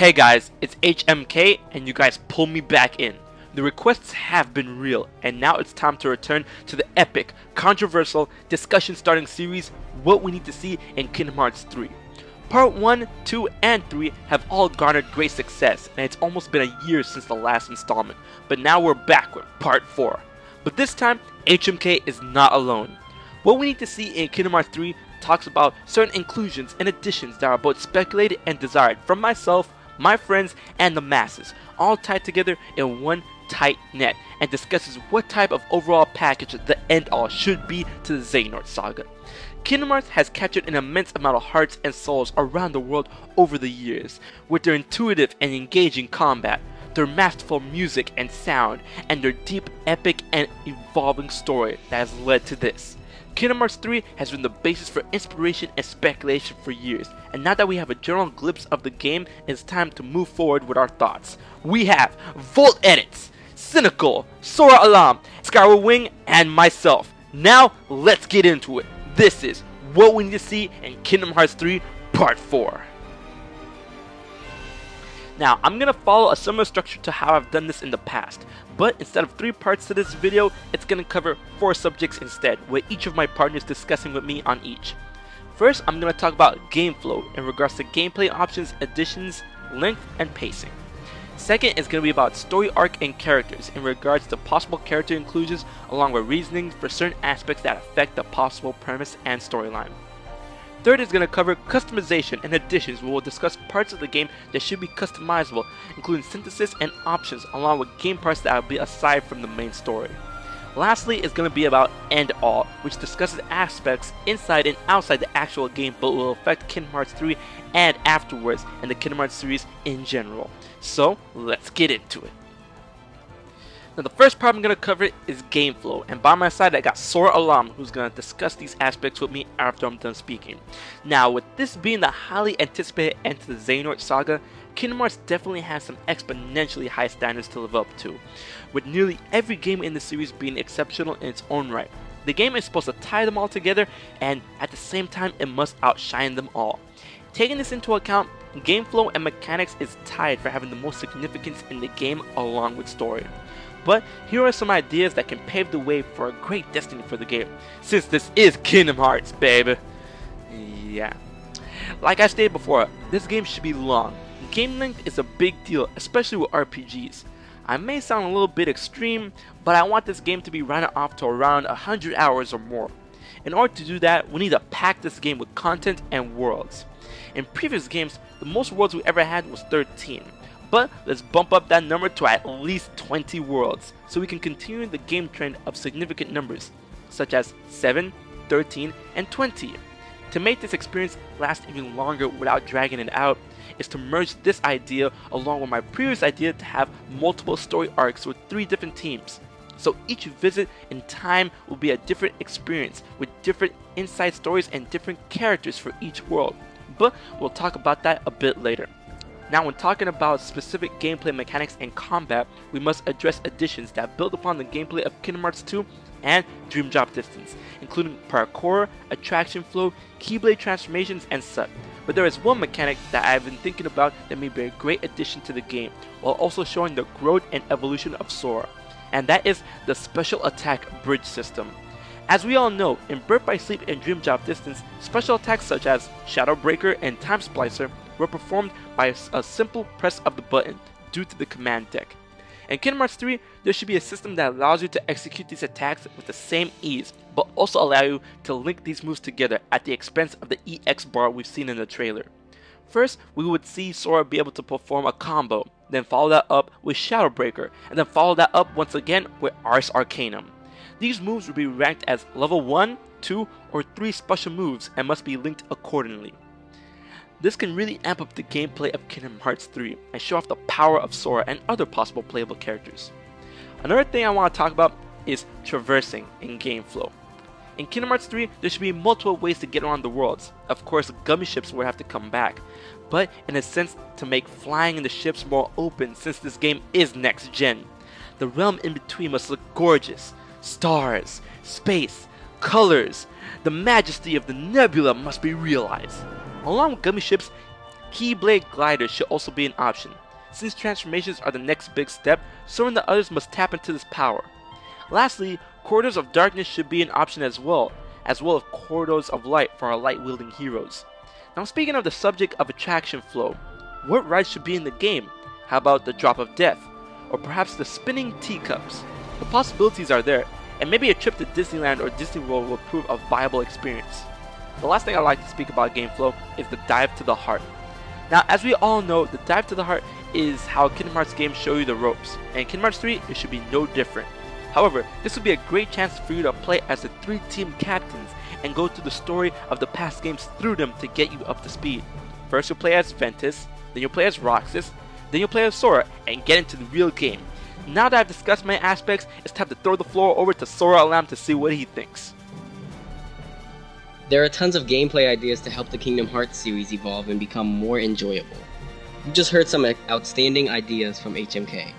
Hey guys, it's HMK and you guys pull me back in. The requests have been real and now it's time to return to the epic, controversial, discussion starting series What We Need to See in Kingdom Hearts 3. Part 1, 2, and 3 have all garnered great success and it's almost been a year since the last installment, but now we're back with Part 4. But this time, HMK is not alone. What We Need to See in Kingdom Hearts 3 talks about certain inclusions and additions that are both speculated and desired from myself, my friends, and the masses, all tied together in one tight net, and discusses what type of overall package the end-all should be to the Xehanort saga. Kingdom Hearts has captured an immense amount of hearts and souls around the world over the years, with their intuitive and engaging combat, their masterful music and sound, and their deep, epic, and evolving story that has led to this. Kingdom Hearts 3 has been the basis for inspiration and speculation for years, and now that we have a general glimpse of the game, it's time to move forward with our thoughts. We have Volteditzz, Cynical, Sora Alam, Skyward Wing, and myself. Now, let's get into it. This is What We Need to See in Kingdom Hearts 3 Part 4. Now, I'm going to follow a similar structure to how I've done this in the past, but instead of 3 parts to this video, it's going to cover 4 subjects instead, with each of my partners discussing with me on each. First, I'm going to talk about game flow in regards to gameplay options, additions, length, and pacing. Second is going to be about story arc and characters in regards to possible character inclusions along with reasoning for certain aspects that affect the possible premise and storyline. Third is going to cover customization and additions. We will discuss parts of the game that should be customizable, including synthesis and options, along with game parts that will be aside from the main story. Lastly is going to be about End All, which discusses aspects inside and outside the actual game but will affect Kingdom Hearts 3 and afterwards in the Kingdom Hearts series in general. So let's get into it. Now the first part I'm going to cover is game flow, and by my side I got Sora Alam, who's going to discuss these aspects with me after I'm done speaking. Now with this being the highly anticipated end to the Xehanort saga, Kingdom Hearts definitely has some exponentially high standards to live up to, with nearly every game in the series being exceptional in its own right. The game is supposed to tie them all together, and at the same time it must outshine them all. Taking this into account, game flow and mechanics is tied for having the most significance in the game along with story. But here are some ideas that can pave the way for a great destiny for the game, since this is Kingdom Hearts, baby. Yeah. Like I stated before, this game should be long. Game length is a big deal, especially with RPGs. I may sound a little bit extreme, but I want this game to be rounded off to around 100 hours or more. In order to do that, we need to pack this game with content and worlds. In previous games, the most worlds we ever had was 13. But let's bump up that number to at least 20 worlds, so we can continue the game trend of significant numbers, such as 7, 13, and 20. To make this experience last even longer without dragging it out, is to merge this idea along with my previous idea to have multiple story arcs with 3 different teams. So each visit in time will be a different experience with different inside stories and different characters for each world. But we'll talk about that a bit later. Now when talking about specific gameplay mechanics and combat, we must address additions that build upon the gameplay of Kingdom Hearts 2 and Dream Drop Distance, including parkour, attraction flow, Keyblade transformations, and such. But there is one mechanic that I have been thinking about that may be a great addition to the game, while also showing the growth and evolution of Sora, and that is the special attack bridge system. As we all know, in Birth by Sleep and Dream Drop Distance, special attacks such as Shadow Breaker and Time Splicer were performed by a simple press of the button due to the command deck. In Kingdom Hearts 3, there should be a system that allows you to execute these attacks with the same ease, but also allow you to link these moves together at the expense of the EX bar we've seen in the trailer. First, we would see Sora be able to perform a combo, then follow that up with Shadow Breaker, and then follow that up once again with Ars Arcanum. These moves will be ranked as level 1, 2, or 3 special moves and must be linked accordingly. This can really amp up the gameplay of Kingdom Hearts 3 and show off the power of Sora and other possible playable characters. Another thing I want to talk about is traversing in game flow. In Kingdom Hearts 3, there should be multiple ways to get around the worlds. Of course, gummy ships will have to come back, but in a sense to make flying in the ships more open since this game is next gen. The realm in between must look gorgeous. Stars, space, colors, the majesty of the nebula must be realized. Along with gummy ships, Keyblade gliders should also be an option. Since transformations are the next big step, Sora and the others must tap into this power. Lastly, corridors of darkness should be an option as well as corridors of light for our light-wielding heroes. Now speaking of the subject of attraction flow, what rides should be in the game? How about the Drop of Death? Or perhaps the spinning teacups? The possibilities are there, and maybe a trip to Disneyland or Disney World will prove a viable experience. The last thing I'd like to speak about game flow is the dive to the heart. Now, as we all know, the dive to the heart is how Kingdom Hearts games show you the ropes, and in Kingdom Hearts 3, it should be no different. However, this would be a great chance for you to play as the 3 team captains and go through the story of the past games through them to get you up to speed. First you'll play as Ventus, then you'll play as Roxas, then you'll play as Sora and get into the real game. Now that I've discussed my aspects, it's time to throw the floor over to Sora Alam to see what he thinks. There are tons of gameplay ideas to help the Kingdom Hearts series evolve and become more enjoyable. You just heard some outstanding ideas from HMK.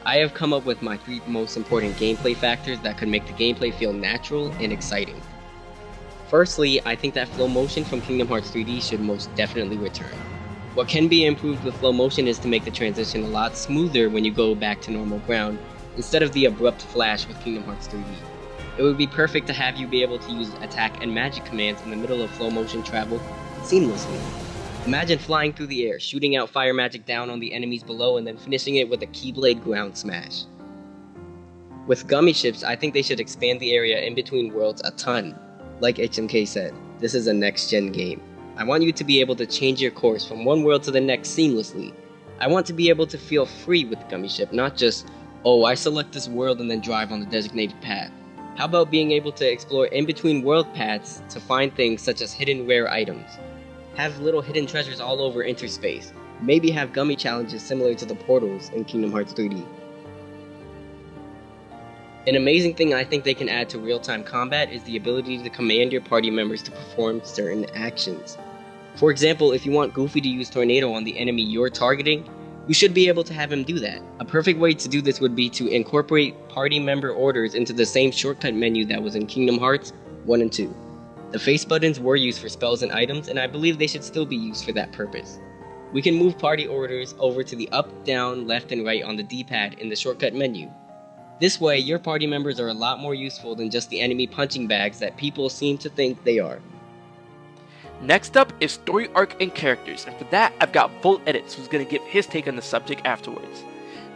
I have come up with my 3 most important gameplay factors that could make the gameplay feel natural and exciting. Firstly, I think that flow motion from Kingdom Hearts 3D should most definitely return. What can be improved with flow motion is to make the transition a lot smoother when you go back to normal ground, instead of the abrupt flash with Kingdom Hearts 3D. It would be perfect to have you be able to use attack and magic commands in the middle of flow motion travel seamlessly. Imagine flying through the air, shooting out fire magic down on the enemies below, and then finishing it with a Keyblade ground smash. With gummy ships, I think they should expand the area in between worlds a ton. Like HMK said, this is a next-gen game. I want you to be able to change your course from one world to the next seamlessly. I want to be able to feel free with the gummy ship, not just, oh, I select this world and then drive on the designated path. How about being able to explore in-between world paths to find things such as hidden rare items? Have little hidden treasures all over interspace. Maybe have gummy challenges similar to the portals in Kingdom Hearts 3D. An amazing thing I think they can add to real-time combat is the ability to command your party members to perform certain actions. For example, if you want Goofy to use Tornado on the enemy you're targeting, you should be able to have him do that. A perfect way to do this would be to incorporate party member orders into the same shortcut menu that was in Kingdom Hearts 1 and 2. The face buttons were used for spells and items, and I believe they should still be used for that purpose. We can move party orders over to the up, down, left, and right on the D-pad in the shortcut menu. This way, your party members are a lot more useful than just the enemy punching bags that people seem to think they are. Next up is story arc and characters, and for that I've got Volteditzz, who's going to give his take on the subject afterwards.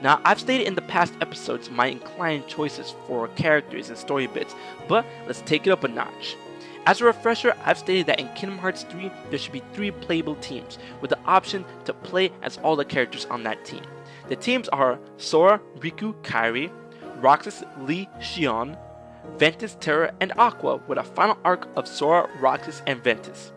Now, I've stated in the past episodes my inclined choices for characters and story bits, but let's take it up a notch. As a refresher, I've stated that in Kingdom Hearts 3, there should be 3 playable teams, with the option to play as all the characters on that team. The teams are Sora, Riku, Kairi, Roxas, Lee, Xion, Ventus, Terra, and Aqua, with a final arc of Sora, Roxas, and Ventus.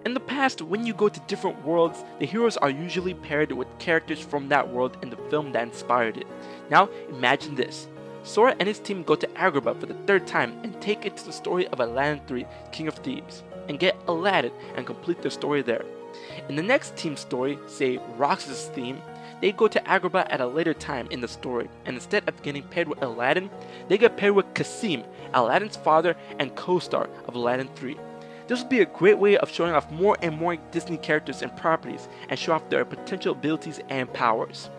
In the past, when you go to different worlds, the heroes are usually paired with characters from that world in the film that inspired it. Now, imagine this. Sora and his team go to Agrabah for the 3rd time and take it to the story of Aladdin 3, King of Thieves, and get Aladdin and complete their story there. In the next team story, say Roxas' theme, they go to Agrabah at a later time in the story, and instead of getting paired with Aladdin, they get paired with Kasim, Aladdin's father and co-star of Aladdin 3. This would be a great way of showing off more and more Disney characters and properties and show off their potential abilities and powers.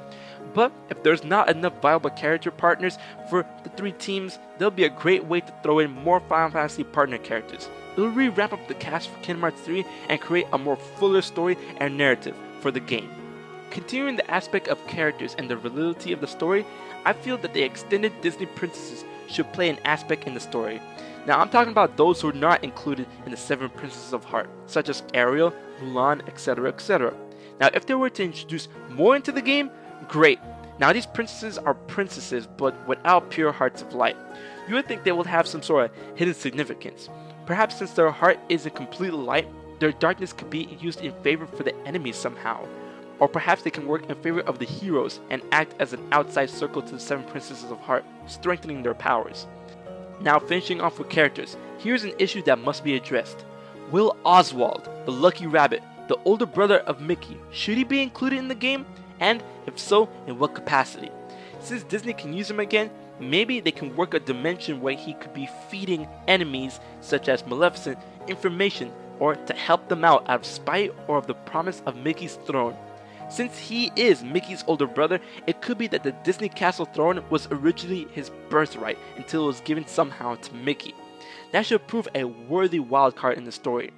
But if there's not enough viable character partners for the 3 teams, there'll be a great way to throw in more Final Fantasy partner characters. It'll re-wrap up the cast for Kingdom Hearts 3 and create a more fuller story and narrative for the game. Continuing the aspect of characters and the validity of the story, I feel that the extended Disney princesses should play an aspect in the story. Now, I'm talking about those who are not included in the 7 Princesses of Heart, such as Ariel, Mulan, etc, etc. Now, if they were to introduce more into the game, great. Now, these princesses are princesses, but without pure hearts of light. You would think they will have some sort of hidden significance. Perhaps since their heart isn't completely light, their darkness could be used in favor for the enemies somehow. Or perhaps they can work in favor of the heroes and act as an outside circle to the 7 Princesses of Heart, strengthening their powers. Now, finishing off with characters, here's an issue that must be addressed. Will Oswald, the Lucky Rabbit, the older brother of Mickey, should he be included in the game? And if so, in what capacity? Since Disney can use him again, maybe they can work a dimension where he could be feeding enemies such as Maleficent information or to help them out of spite or of the promise of Mickey's throne. Since he is Mickey's older brother, it could be that the Disney Castle throne was originally his birthright until it was given somehow to Mickey. That should prove a worthy wildcard in the story.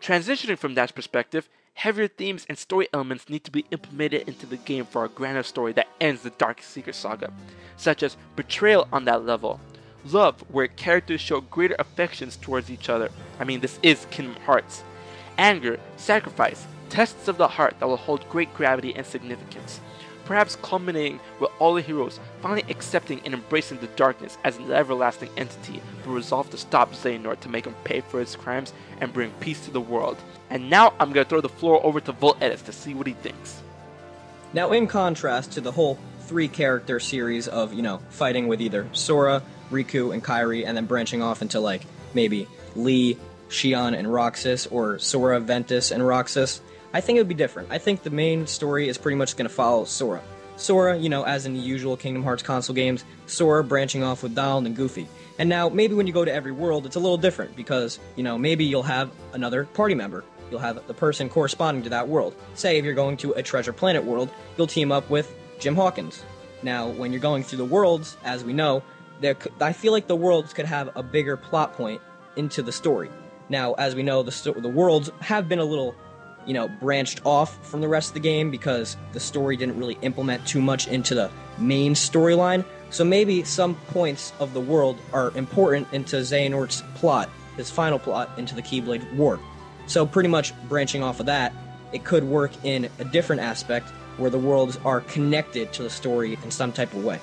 Transitioning from that perspective, heavier themes and story elements need to be implemented into the game for a grander story that ends the Dark Secret Saga, such as betrayal on that level, love where characters show greater affections towards each other. I mean, this is Kingdom Hearts. Anger, sacrifice, tests of the heart that will hold great gravity and significance. Perhaps culminating with all the heroes finally accepting and embracing the darkness as an everlasting entity, but resolve to stop Xehanort to make him pay for his crimes and bring peace to the world. And now I'm going to throw the floor over to Volteditzz to see what he thinks. Now, in contrast to the whole 3-character series of, fighting with either Sora, Riku, and Kairi, and then branching off into, like, maybe Lee, Xion, and Roxas, or Sora, Ventus, and Roxas, I think it would be different. I think the main story is pretty much going to follow Sora. Sora, as in the usual Kingdom Hearts console games, Sora branching off with Donald and Goofy. And now, maybe when you go to every world, it's a little different, because, maybe you'll have another party member. You'll have the person corresponding to that world. Say, if you're going to a Treasure Planet world, you'll team up with Jim Hawkins. Now, when you're going through the worlds, as we know, I feel like the worlds could have a bigger plot point into the story. Now, as we know, the worlds have been a little, branched off from the rest of the game because the story didn't really implement too much into the main storyline. So maybe some points of the world are important into Xehanort's plot, his final plot, into the Keyblade War. So pretty much branching off of that, it could work in a different aspect where the worlds are connected to the story in some type of way.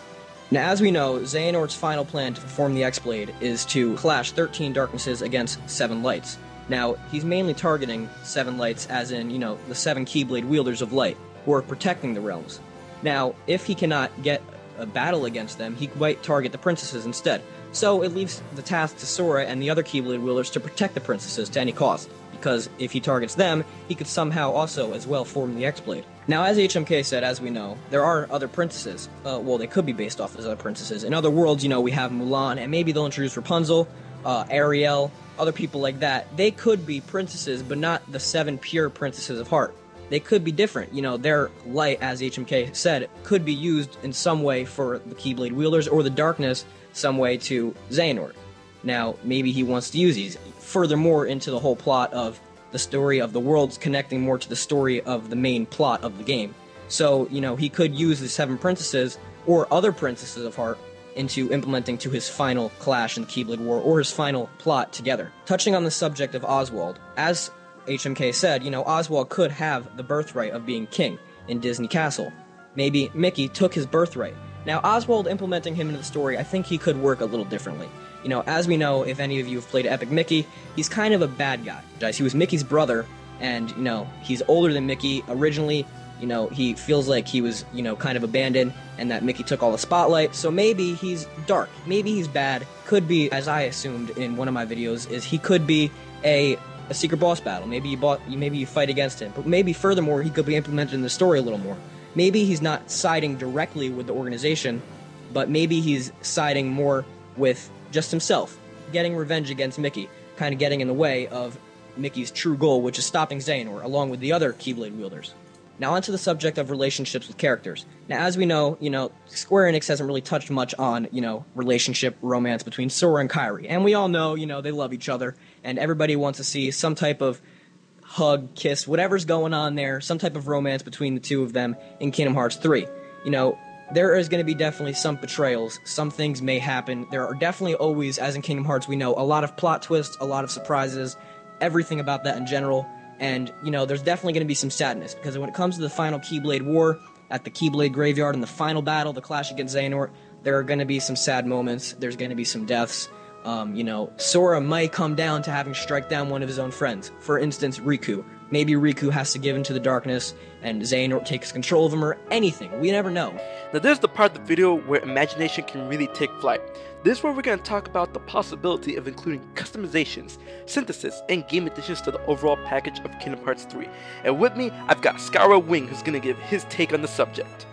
Now, as we know, Xehanort's final plan to perform the X-Blade is to clash 13 darknesses against 7 lights. Now, he's mainly targeting 7 lights as in, the 7 Keyblade wielders of light, who are protecting the realms. Now, if he cannot get a battle against them, he might target the princesses instead. So it leaves the task to Sora and the other Keyblade wielders to protect the princesses to any cost, because if he targets them, he could somehow also as well form the X-Blade. Now, as HMK said, as we know, there are other princesses. Well, they could be based off as other princesses. In other worlds, we have Mulan, and maybe they'll introduce Rapunzel, Ariel, other people like that. They could be princesses, but not the 7 pure princesses of heart. They could be different. Their light, as HMK said, could be used in some way for the Keyblade wielders, or the darkness some way to Xehanort. Now, maybe he wants to use these furthermore into the whole plot of the story of the worlds connecting more to the story of the main plot of the game. So, he could use the 7 princesses, or other princesses of heart, into implementing to his final clash in the Keyblade War, or his final plot together. Touching on the subject of Oswald, as HMK said, Oswald could have the birthright of being king in Disney Castle. Maybe Mickey took his birthright. Now, Oswald implementing him into the story, I think he could work a little differently. As we know, if any of you have played Epic Mickey, he's kind of a bad guy. He was Mickey's brother, and, he's older than Mickey. Originally, he feels like he was, kind of abandoned, and that Mickey took all the spotlight, so maybe he's dark. Maybe he's bad. Could be, as I assumed in one of my videos, is he could be a secret boss battle. Maybe you fight against him. But maybe, furthermore, he could be implemented in the story a little more. Maybe he's not siding directly with the organization, but maybe he's siding more with just himself, getting revenge against Mickey, kind of getting in the way of Mickey's true goal, which is stopping Xehanort, along with the other Keyblade wielders. Now onto the subject of relationships with characters. Now, as we know, Square Enix hasn't really touched much on, relationship, romance between Sora and Kairi. And we all know, they love each other, and everybody wants to see some type of hug, kiss, whatever's going on there, some type of romance between the two of them in Kingdom Hearts 3. There is going to be definitely some betrayals, some things may happen. There are definitely always, as in Kingdom Hearts we know, a lot of plot twists, a lot of surprises, everything about that in general. And, there's definitely going to be some sadness, because when it comes to the final Keyblade War, at the Keyblade Graveyard, in the final battle, the clash against Xehanort, there are going to be some sad moments, there's going to be some deaths. Sora might come down to having to strike down one of his own friends. For instance, Riku. Maybe Riku has to give in to the darkness, and Xehanort takes control of him, or anything. We never know. Now this is the part of the video where imagination can really take flight. This is where we're going to talk about the possibility of including customizations, synthesis, and game additions to the overall package of Kingdom Hearts 3. And with me, I've got Skyward who's going to give his take on the subject.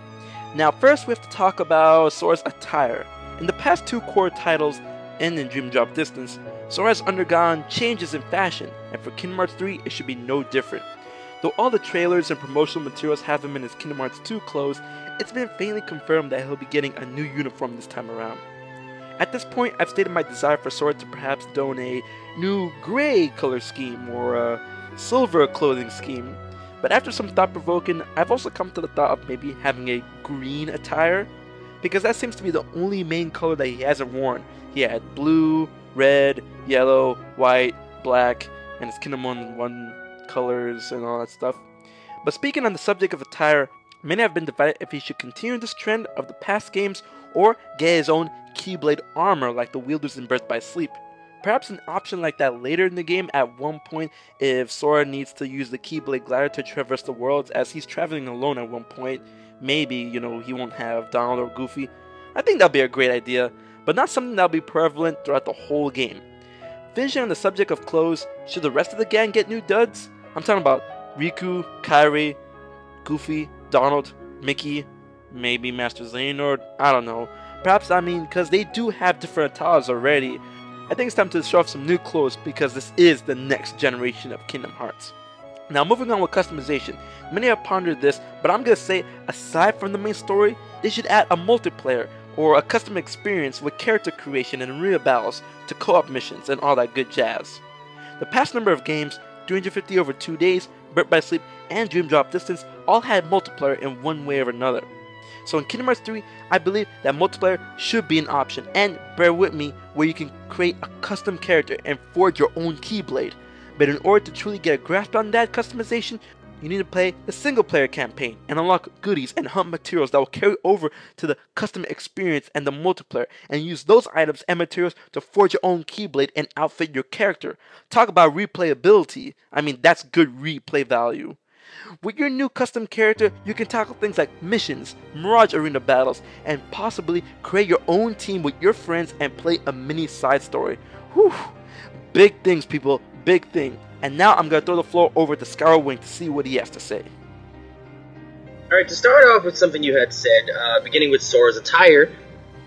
Now first we have to talk about Sora's attire. In the past 2 core titles, and in Dream Drop Distance, Sora has undergone changes in fashion, and for Kingdom Hearts 3 it should be no different. Though all the trailers and promotional materials have him in his Kingdom Hearts 2 clothes, it's been faintly confirmed that he'll be getting a new uniform this time around. At this point, I've stated my desire for Sora to perhaps don a new gray color scheme or a silver clothing scheme, but after some thought-provoking, I've also come to the thought of maybe having a green attire, because that seems to be the only main color that he hasn't worn. He had blue, red, yellow, white, black, and his Kingdom 1 colors and all that stuff. But speaking on the subject of attire, many have been divided if he should continue this trend of the past games or get his own Keyblade Armour like the wielders in Birth by Sleep. Perhaps an option like that later in the game at one point if Sora needs to use the Keyblade glider to traverse the worlds, as he's traveling alone at one point. Maybe, you know, he won't have Donald or Goofy. I think that'll be a great idea, but not something that'll be prevalent throughout the whole game. Finishing on the subject of clothes, should the rest of the gang get new duds? I'm talking about Riku, Kairi, Goofy, Donald, Mickey, maybe Master Xehanort, I don't know. Perhaps, I mean, because they do have different attires already. I think it's time to show off some new clothes because this is the next generation of Kingdom Hearts. Now moving on with customization, many have pondered this, but I'm going to say aside from the main story, they should add a multiplayer or a custom experience with character creation and arena battles to co-op missions and all that good jazz. The past number of games, 350 over 2 days, Birth by Sleep, and Dream Drop Distance all had multiplayer in one way or another. So in Kingdom Hearts 3, I believe that multiplayer should be an option, and bear with me, where you can create a custom character and forge your own Keyblade. But in order to truly get a grasp on that customization, you need to play the single player campaign and unlock goodies and hunt materials that will carry over to the custom experience and the multiplayer, and use those items and materials to forge your own Keyblade and outfit your character. Talk about replayability. I mean, that's good replay value. With your new custom character, you can tackle things like missions, Mirage Arena battles, and possibly create your own team with your friends and play a mini side story. Whew! Big things, people, big thing. And now I'm going to throw the floor over to Skyward to see what he has to say. Alright, to start off with something you had said, beginning with Sora's attire,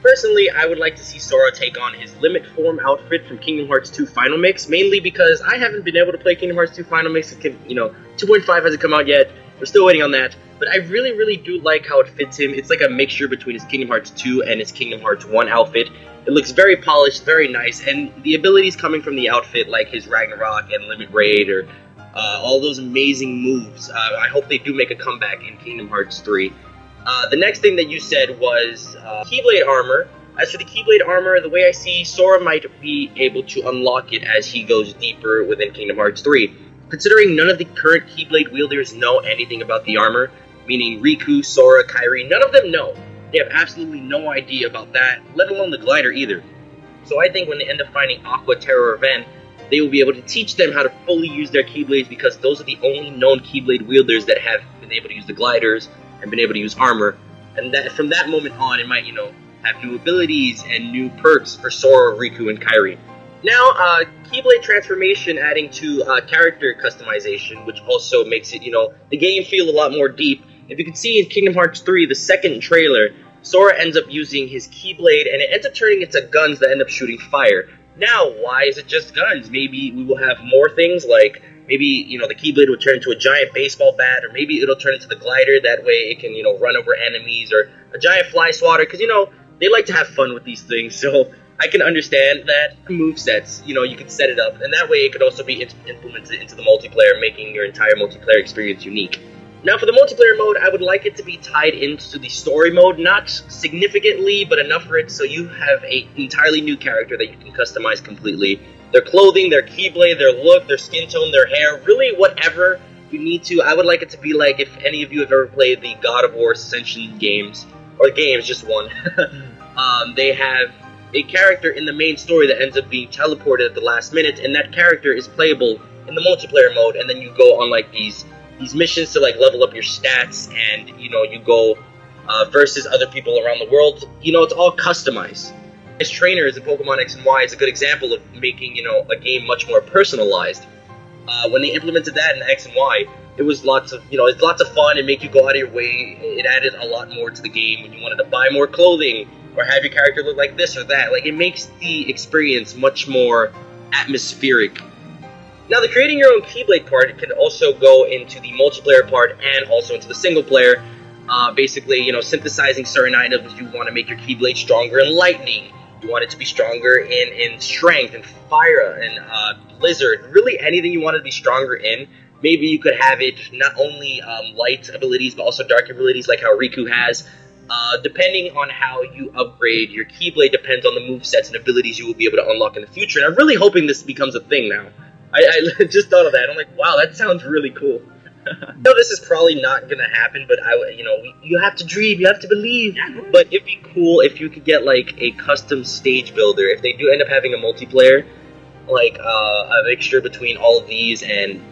personally, I would like to see Sora take on his Limit Form outfit from Kingdom Hearts 2 Final Mix, mainly because I haven't been able to play Kingdom Hearts 2 Final Mix. 2.5 hasn't come out yet. We're still waiting on that. But I really do like how it fits him. It's like a mixture between his Kingdom Hearts 2 and his Kingdom Hearts 1 outfit. It looks very polished, very nice, and the abilities coming from the outfit, like his Ragnarok and Limit Raid, or all those amazing moves, I hope they do make a comeback in Kingdom Hearts 3. The next thing that you said was Keyblade Armour. As for the Keyblade Armour, the way I see, Sora might be able to unlock it as he goes deeper within Kingdom Hearts 3. Considering none of the current Keyblade wielders know anything about the armor, meaning Riku, Sora, Kairi, none of them know. They have absolutely no idea about that, let alone the glider either. So I think when they end up finding Aqua, Terra, or Ven, they will be able to teach them how to fully use their Keyblades, because those are the only known Keyblade wielders that have been able to use the gliders and been able to use armor. And that from that moment on, it might, have new abilities and new perks for Sora, Riku, and Kairi. Now, Keyblade transformation adding to character customization, which also makes it, the game feel a lot more deep. If you can see in Kingdom Hearts 3, the second trailer, Sora ends up using his Keyblade, and it ends up turning into guns that end up shooting fire. Now, why is it just guns? Maybe we will have more things, like maybe, the Keyblade will turn into a giant baseball bat, or maybe it'll turn into the glider, that way it can, run over enemies, or a giant fly swatter, because, they like to have fun with these things, so I can understand that movesets, you can set it up, and that way it could also be implemented into the multiplayer, making your entire multiplayer experience unique. Now for the multiplayer mode, I would like it to be tied into the story mode, not significantly, but enough for it so you have an entirely new character that you can customize completely. Their clothing, their Keyblade, their look, their skin tone, their hair, really whatever you need to. I would like it to be like if any of you have ever played the God of War Ascension games, or games, just one. They have a character in the main story that ends up being teleported at the last minute, and that character is playable in the multiplayer mode, and then you go on like these missions to like level up your stats, and you go versus other people around the world. It's all customized. As trainers in Pokemon X and Y is a good example of making a game much more personalized. When they implemented that in X and Y, it was lots of it's lots of fun and make you go out of your way. It added a lot more to the game when you wanted to buy more clothing or have your character look like this or that. Like, it makes the experience much more atmospheric. Now, the creating your own Keyblade part can also go into the multiplayer part and also into the single player. Basically, you know, synthesizing certain items. You want to make your Keyblade stronger in lightning. You want it to be stronger in strength and fire and blizzard. Really, anything you want it to be stronger in. Maybe you could have it not only light abilities, but also dark abilities, like how Riku has. Depending on how you upgrade your Keyblade depends on the movesets and abilities you will be able to unlock in the future. And I'm really hoping this becomes a thing now. I just thought of that. I'm like, wow, that sounds really cool. I know this is probably not gonna happen, but you have to dream, you have to believe. But it'd be cool if you could get like a custom stage builder. If they do end up having a multiplayer, like a mixture between all of these and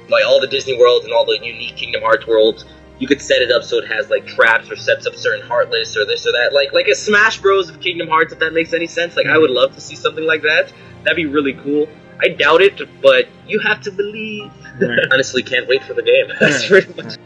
like all the Disney worlds and all the unique Kingdom Hearts worlds, you could set it up so it has like traps or sets up certain Heartless or this or that, like a Smash Bros of Kingdom Hearts, if that makes any sense. Like I would love to see something like that. That'd be really cool. I doubt it, but you have to believe. Right. Honestly, can't wait for the game. That's pretty much.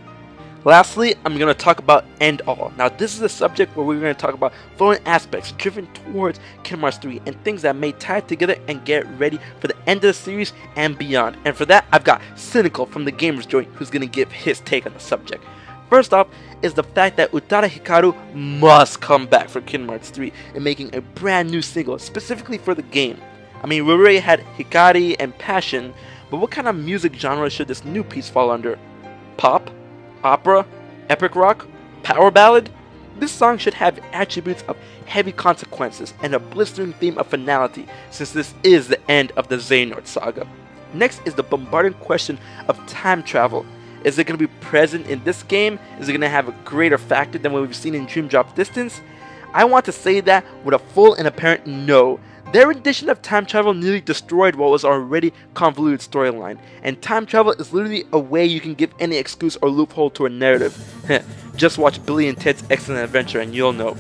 Lastly, I'm going to talk about End All. Now, this is a subject where we're going to talk about foreign aspects driven towards Kingdom Hearts 3 and things that may tie together and get ready for the end of the series and beyond. And for that, I've got Cynical from the Gamers Joint who's going to give his take on the subject. First off is the fact that Utada Hikaru must come back for Kingdom Hearts 3 and making a brand new single specifically for the game. I mean, we already had Hikari and Passion, but what kind of music genre should this new piece fall under? Pop? Opera? Epic rock? Power ballad? This song should have attributes of heavy consequences and a blistering theme of finality, since this is the end of the Xehanort saga. Next is the bombarding question of time travel. Is it going to be present in this game? Is it going to have a greater factor than what we've seen in Dream Drop Distance? I want to say that with a full and apparent no. Their rendition of time travel nearly destroyed what was already convoluted storyline, and time travel is literally a way you can give any excuse or loophole to a narrative. Just watch Billy and Ted's Excellent Adventure and you'll know.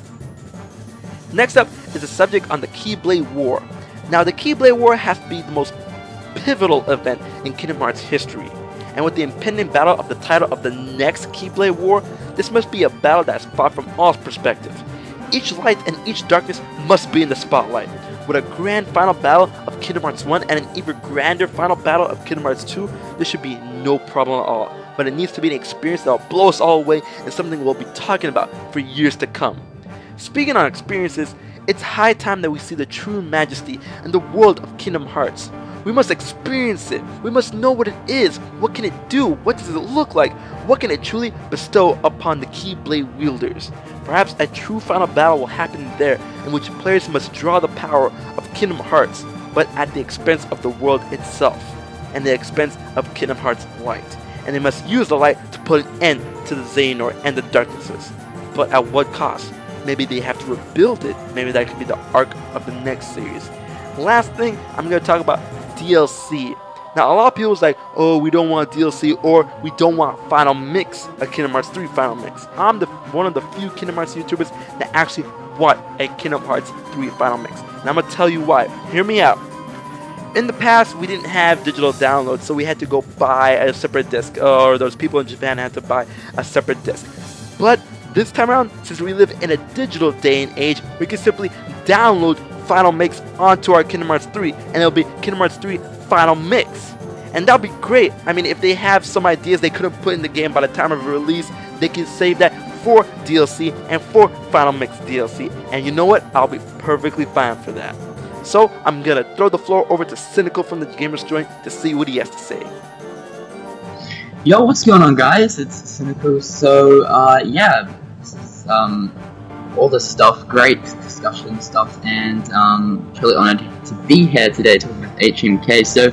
Next up is a subject on the Keyblade War. Now, the Keyblade War has to be the most pivotal event in Kingdom Hearts history, and with the impending battle of the title of the next Keyblade War, this must be a battle that is fought from all perspectives. Each light and each darkness must be in the spotlight. With a grand final battle of Kingdom Hearts 1 and an even grander final battle of Kingdom Hearts 2, this should be no problem at all. But it needs to be an experience that will blow us all away and something we'll be talking about for years to come. Speaking on experiences, it's high time that we see the true majesty and the world of Kingdom Hearts. We must experience it. We must know what it is. What can it do? What does it look like? What can it truly bestow upon the Keyblade wielders? Perhaps a true final battle will happen there, in which players must draw the power of Kingdom Hearts, but at the expense of the world itself, and the expense of Kingdom Hearts light. And they must use the light to put an end to the Xehanort and the darknesses. But at what cost? Maybe they have to rebuild it. Maybe that could be the arc of the next series. Last thing, I'm going to talk about DLC. Now, a lot of people was like, oh, we don't want DLC, or we don't want Final Mix, a Kingdom Hearts 3 Final Mix. I'm one of the few Kingdom Hearts YouTubers that actually want a Kingdom Hearts 3 Final Mix. And I'm going to tell you why. Hear me out. In the past, we didn't have digital downloads, so we had to go buy a separate disc, or those people in Japan had to buy a separate disc. But this time around, since we live in a digital day and age, we can simply download Final Mix onto our Kingdom Hearts 3, and it'll be Kingdom Hearts 3 Final Mix. And that'll be great. I mean, if they have some ideas they couldn't put in the game by the time of release, they can save that for DLC and for Final Mix DLC. And you know what? I'll be perfectly fine for that. So I'm gonna throw the floor over to Cynical from the Gamers Joint to see what he has to say. Yo, what's going on, guys? It's Cynical. So, yeah, this is, all this stuff, great discussion stuff, and truly honored to be here today talking with HMK. So,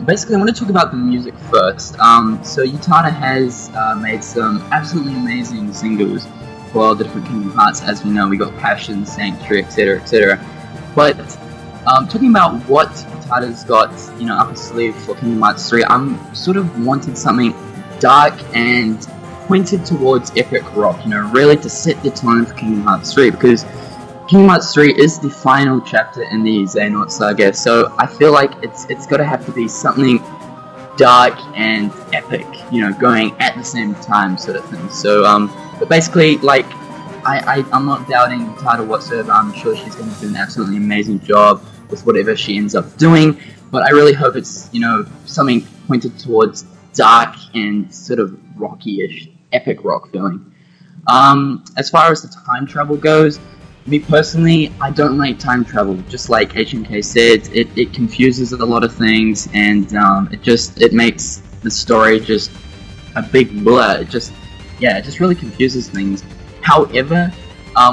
basically, I want to talk about the music first. So Utada has made some absolutely amazing singles for all the different Kingdom Hearts. As we know, we got Passion, Sanctuary, etc., etc. But talking about what Utada's got, you know, up his sleeve for Kingdom Hearts 3, I'm sort of wanting something dark and pointed towards epic rock, you know, really to set the tone for Kingdom Hearts 3, because Kingdom Hearts 3 is the final chapter in the Xehanort saga, so I feel like it's got to have to be something dark and epic, you know, going at the same time, sort of thing. So, but basically, like, I'm not doubting Utada whatsoever. I'm sure she's going to do an absolutely amazing job with whatever she ends up doing, but I really hope it's, you know, something pointed towards dark and sort of rocky-ish, epic rock feeling. As far as the time travel goes, me personally, I don't like time travel. Just like HMK said, it confuses a lot of things, and it makes the story just a big blur. It just really confuses things. However,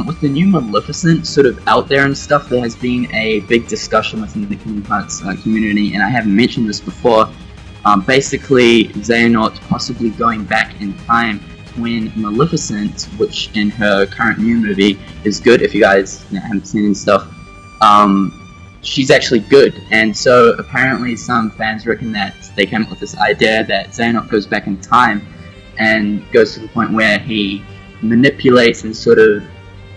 with the new Maleficent sort of out there and stuff, there has been a big discussion within the Kingdom Hearts community, and I have mentioned this before. Basically, Xehanort possibly going back in time when Maleficent, which in her current new movie is good, if you guys haven't seen and stuff, she's actually good. And so apparently some fans reckon that they came up with this idea that Xehanort goes back in time and goes to the point where he manipulates and sort of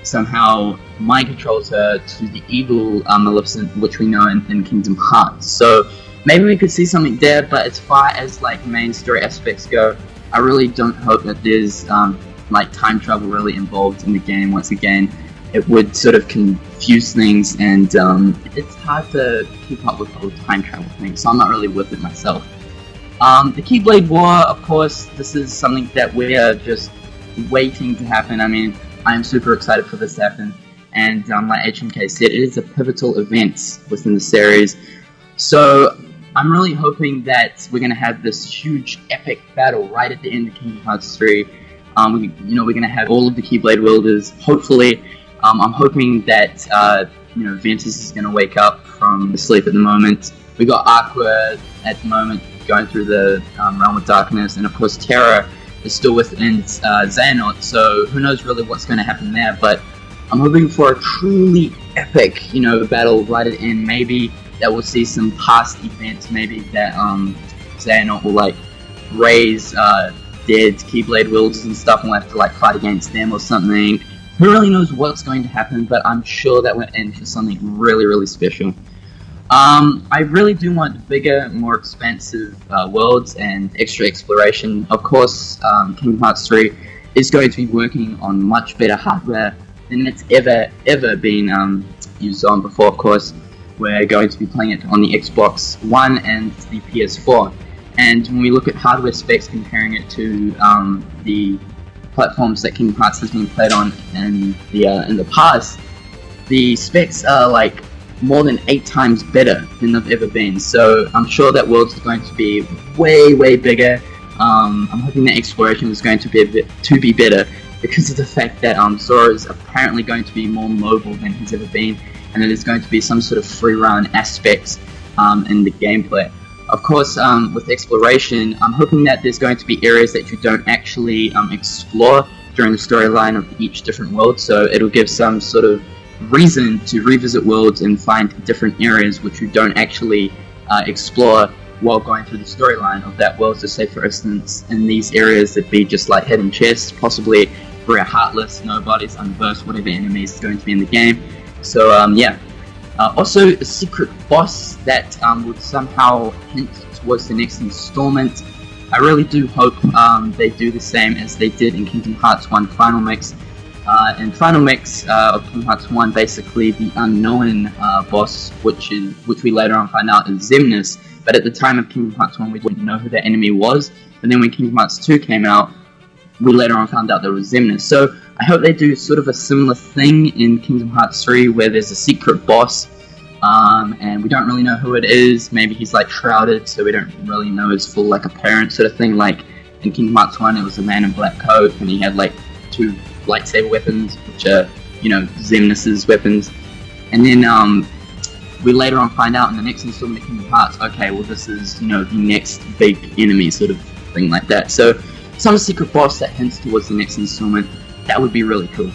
somehow mind controls her to the evil Maleficent, which we know in Kingdom Hearts. So maybe we could see something there, but as far as like main story aspects go, I really don't hope that there's like time travel really involved in the game. Once again, it would sort of confuse things, and it's hard to keep up with the whole time travel thing, so I'm not really with it myself. The Keyblade War, of course, this is something that we're just waiting to happen. I mean, I'm super excited for this to happen, and like HMK said, it is a pivotal event within the series, so I'm really hoping that we're going to have this huge epic battle right at the end of Kingdom Hearts 3. We're going to have all of the Keyblade wielders, hopefully. I'm hoping that Ventus is going to wake up from sleep at the moment. We got Aqua at the moment going through the Realm of Darkness, and of course Terra is still within Xehanort, so who knows really what's going to happen there, but I'm hoping for a truly epic, battle right at the end. Maybe that we'll see some past events, maybe that Xehanort will like raise dead Keyblade wielders and stuff, and we'll have to like fight against them or something. Who really knows what's going to happen, but I'm sure that we're in for something really, really special. I really do want bigger, more expansive worlds and extra exploration. Of course, Kingdom Hearts 3 is going to be working on much better hardware than it's ever been used on before. Of course, we're going to be playing it on the Xbox One and the PS4. And when we look at hardware specs, comparing it to the platforms that Kingdom Hearts has been played on in the past, the specs are like more than 8 times better than they've ever been. So I'm sure that world's going to be way bigger. I'm hoping that exploration is going to be better because of the fact that Sora is apparently going to be more mobile than he's ever been, and there's going to be some sort of free run aspects in the gameplay. Of course, with exploration, I'm hoping that there's going to be areas that you don't actually explore during the storyline of each different world, so it'll give some sort of reason to revisit worlds and find different areas which you don't actually explore while going through the storyline of that world. So say for instance, in these areas there'd be just like hidden chests, possibly rare heartless, nobodies, unversed, whatever enemies is going to be in the game. So also a secret boss that would somehow hint towards the next installment. I really do hope they do the same as they did in Kingdom Hearts 1 Final Mix. In Final Mix of Kingdom Hearts 1, basically the unknown boss, which we later on find out is Xemnas, but at the time of Kingdom Hearts 1 we didn't know who that enemy was, and then when Kingdom Hearts 2 came out, we later on found out there was Xemnas. So I hope they do sort of a similar thing in Kingdom Hearts 3 where there's a secret boss, and we don't really know who it is. Maybe he's like shrouded, so we don't really know his full like appearance sort of thing. Like in Kingdom Hearts 1 it was a man in black coat and he had like 2 lightsaber weapons, which are, Xemnas' weapons. And then we later on find out in the next installment of Kingdom Hearts, okay, well this is, the next big enemy sort of thing like that. So some secret boss that hints towards the next installment, that would be really cool.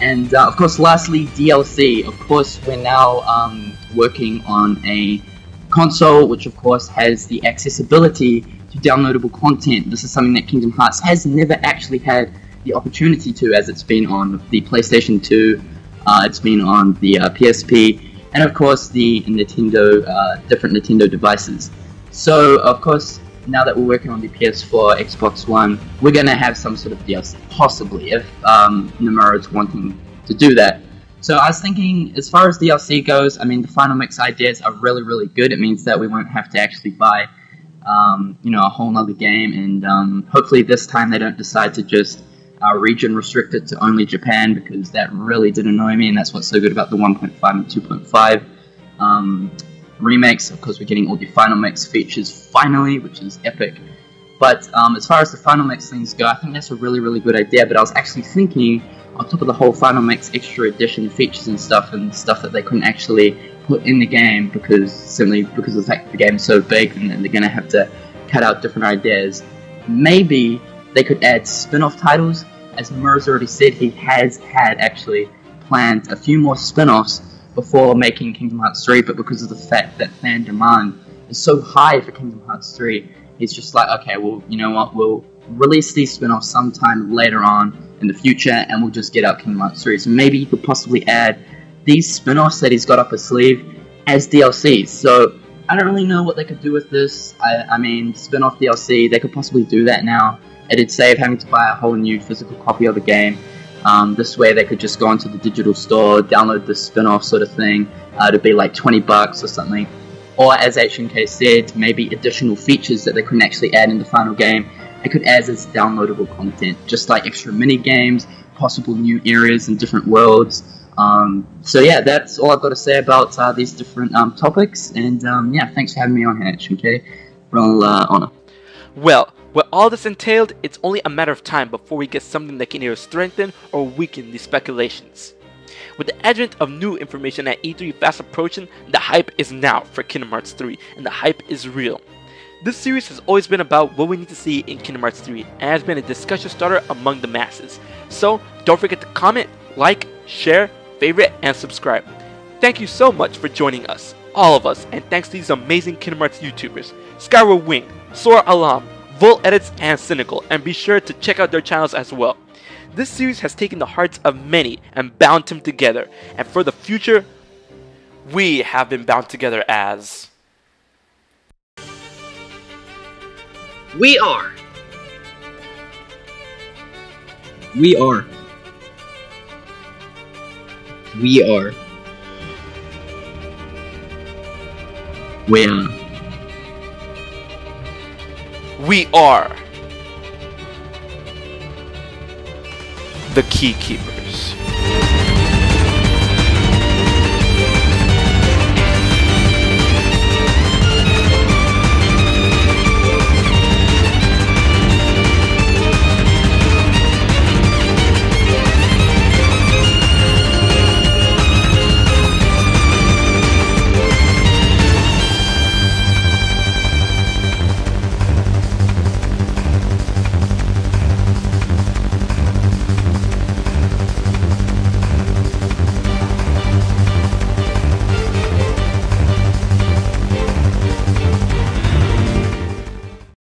And of course, lastly, DLC. Of course, we're now working on a console, which of course has the accessibility to downloadable content. This is something that Kingdom Hearts has never actually had the opportunity to, as it's been on the PlayStation 2, it's been on the PSP, and of course the Nintendo, different Nintendo devices. So of course, now that we're working on the PS4, Xbox One, we're gonna have some sort of DLC, possibly, if Nomura's wanting to do that. So I was thinking, as far as DLC goes, I mean, the final mix ideas are really, really good. It means that we won't have to actually buy, a whole nother game, and hopefully this time they don't decide to just region restrict it to only Japan, because that really did annoy me, and that's what's so good about the 1.5 and 2.5 remakes. Of course, we're getting all the final mix features finally, which is epic. But as far as the final mix things go, I think that's a really, really good idea. But I was actually thinking, on top of the whole final mix extra edition features and stuff that they couldn't actually put in the game simply because of the fact that the game is so big and they're going to have to cut out different ideas, maybe they could add spin-off titles. As Murr's already said, he has had actually planned a few more spin-offs before making Kingdom Hearts 3, but because of the fact that fan demand is so high for Kingdom Hearts 3, he's just like, okay, well, you know what, we'll release these spin-offs sometime later on in the future, and we'll just get out Kingdom Hearts 3. So maybe he could possibly add these spin-offs that he's got up his sleeve as DLCs. So I don't really know what they could do with this. I mean, spin-off DLC, they could possibly do that now. It'd save having to buy a whole new physical copy of the game. This way they could just go into the digital store, download the spin-off sort of thing. It'd be like $20 or something. Or as HNK said, maybe additional features that they couldn't actually add in the final game. They could add as downloadable content, just like extra mini games, possible new areas and different worlds. So yeah, that's all I've got to say about these different topics. And yeah, thanks for having me on here, HNK. Real honor. Well, with all this entailed, it's only a matter of time before we get something that can either strengthen or weaken these speculations. With the advent of new information at E3 fast approaching, the hype is now for Kingdom Hearts 3, and the hype is real. This series has always been about what we need to see in Kingdom Hearts 3, and has been a discussion starter among the masses. So, don't forget to comment, like, share, favorite, and subscribe. Thank you so much for joining us, all of us, and thanks to these amazing Kingdom Hearts YouTubers, Skyward Wing, Sora Alam, Volteditzz, and Cynical, and be sure to check out their channels as well. This series has taken the hearts of many and bound them together, and for the future, we have been bound together as... We are We are. We are We are the Key Keepers.